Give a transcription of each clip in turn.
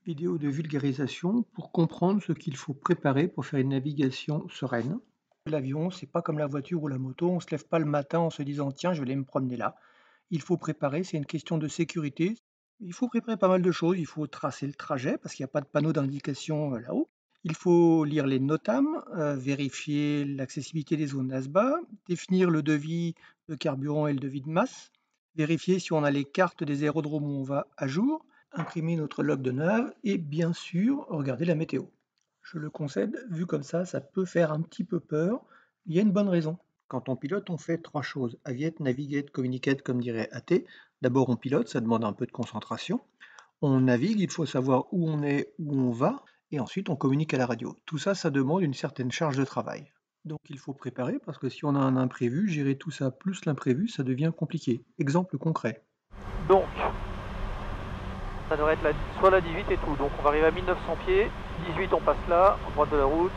Vidéo de vulgarisation pour comprendre ce qu'il faut préparer pour faire une navigation sereine. L'avion, c'est pas comme la voiture ou la moto, on se lève pas le matin en se disant tiens, je vais aller me promener là. Il faut préparer, c'est une question de sécurité. Il faut préparer pas mal de choses, il faut tracer le trajet parce qu'il n'y a pas de panneau d'indication là-haut. Il faut lire les NOTAM, vérifier l'accessibilité des zones ASBA, définir le devis de carburant et le devis de masse, vérifier si on a les cartes des aérodromes où on va à jour, imprimer notre log de nav et bien sûr regarder la météo. Je le concède, vu comme ça peut faire un petit peu peur. Il y a une bonne raison. Quand on pilote, on fait trois choses. Aviate, navigate, communicate, comme dirait AT. D'abord, on pilote, ça demande un peu de concentration. On navigue, il faut savoir où on est, où on va. Et ensuite, on communique à la radio. Tout ça, ça demande une certaine charge de travail. Donc, il faut préparer, parce que si on a un imprévu, gérer tout ça plus l'imprévu, ça devient compliqué. Exemple concret. Donc, ça devrait être soit la 18 et tout. Donc on va arriver à 1900 pieds. 18 on passe là, en droite de la route.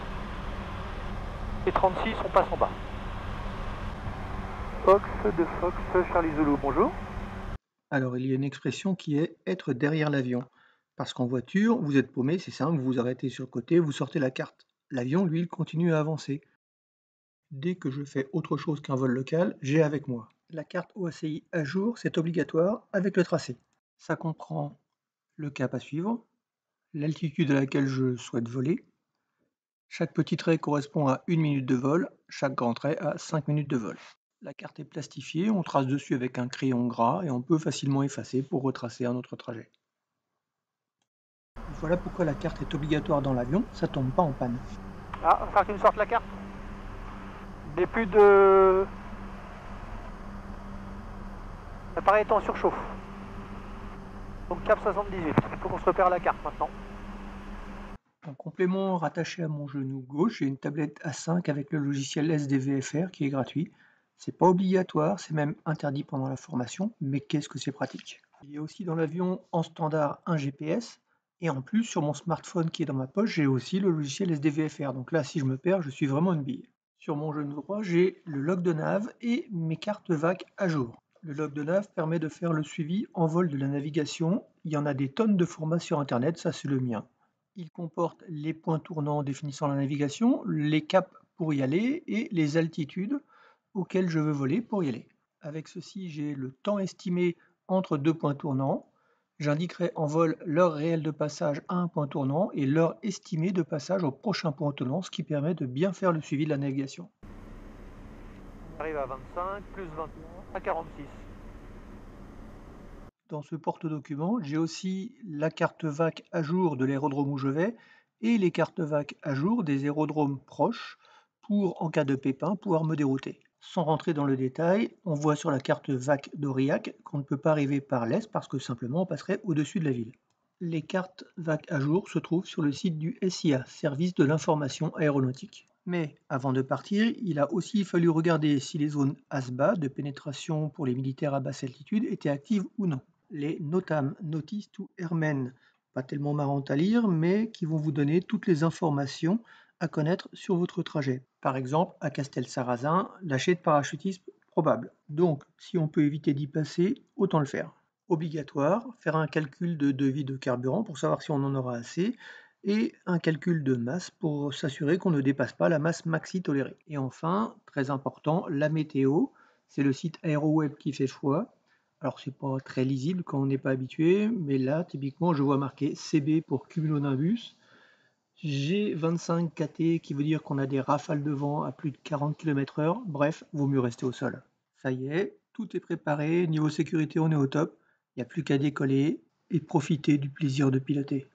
Et 36 on passe en bas. Fox de Fox, Charlie Zulu, bonjour. Alors, il y a une expression qui est être derrière l'avion. Parce qu'en voiture, vous êtes paumé, c'est simple, vous vous arrêtez sur le côté, vous sortez la carte. L'avion, lui, il continue à avancer. Dès que je fais autre chose qu'un vol local, j'ai avec moi la carte OACI à jour, c'est obligatoire, avec le tracé. Ça comprend le cap à suivre, l'altitude à laquelle je souhaite voler. Chaque petit trait correspond à 1 minute de vol, chaque grand trait à 5 minutes de vol. La carte est plastifiée, on trace dessus avec un crayon gras et on peut facilement effacer pour retracer un autre trajet. Voilà pourquoi la carte est obligatoire dans l'avion, ça tombe pas en panne. Ah, il va falloir qu'il me sorte la carte. Des plus de... L'appareil est en surchauffe. Donc cap 78. Il faut qu'on se repère à la carte maintenant. En complément, rattaché à mon genou gauche, j'ai une tablette A5 avec le logiciel SDVFR qui est gratuit. C'est pas obligatoire, c'est même interdit pendant la formation, mais qu'est-ce que c'est pratique. Il y a aussi dans l'avion en standard un GPS, et en plus sur mon smartphone qui est dans ma poche, j'ai aussi le logiciel SDVFR. Donc là, si je me perds, je suis vraiment une bille. Sur mon genou droit, j'ai le log de nav et mes cartes VAC à jour. Le log de nav permet de faire le suivi en vol de la navigation. Il y en a des tonnes de formats sur internet, ça c'est le mien. Il comporte les points tournants définissant la navigation, les caps pour y aller et les altitudes auxquelles je veux voler pour y aller. Avec ceci, j'ai le temps estimé entre deux points tournants. J'indiquerai en vol l'heure réelle de passage à un point tournant et l'heure estimée de passage au prochain point tournant, ce qui permet de bien faire le suivi de la navigation. On arrive à 25, plus 21, à 46. Dans ce porte-document, j'ai aussi la carte VAC à jour de l'aérodrome où je vais et les cartes VAC à jour des aérodromes proches pour, en cas de pépin, pouvoir me dérouter. Sans rentrer dans le détail, on voit sur la carte VAC d'Aurillac qu'on ne peut pas arriver par l'est parce que simplement on passerait au-dessus de la ville. Les cartes VAC à jour se trouvent sur le site du SIA, Service de l'information aéronautique. Mais avant de partir, il a aussi fallu regarder si les zones ASBA de pénétration pour les militaires à basse altitude étaient actives ou non. Les NOTAM, Notice to Airmen, pas tellement marrantes à lire, mais qui vont vous donner toutes les informations à connaître sur votre trajet. Par exemple, à Castelsarrasin, lâcher de parachutisme probable. Donc, si on peut éviter d'y passer, autant le faire. Obligatoire, faire un calcul de devis de carburant pour savoir si on en aura assez, et un calcul de masse pour s'assurer qu'on ne dépasse pas la masse maxi tolérée. Et enfin, très important, la météo, c'est le site AeroWeb qui fait foi. Alors c'est pas très lisible quand on n'est pas habitué, mais là typiquement je vois marqué CB pour cumulonimbus, G25 KT qui veut dire qu'on a des rafales de vent à plus de 40 km/h, bref, vaut mieux rester au sol. Ça y est, tout est préparé, niveau sécurité on est au top, il n'y a plus qu'à décoller et profiter du plaisir de piloter.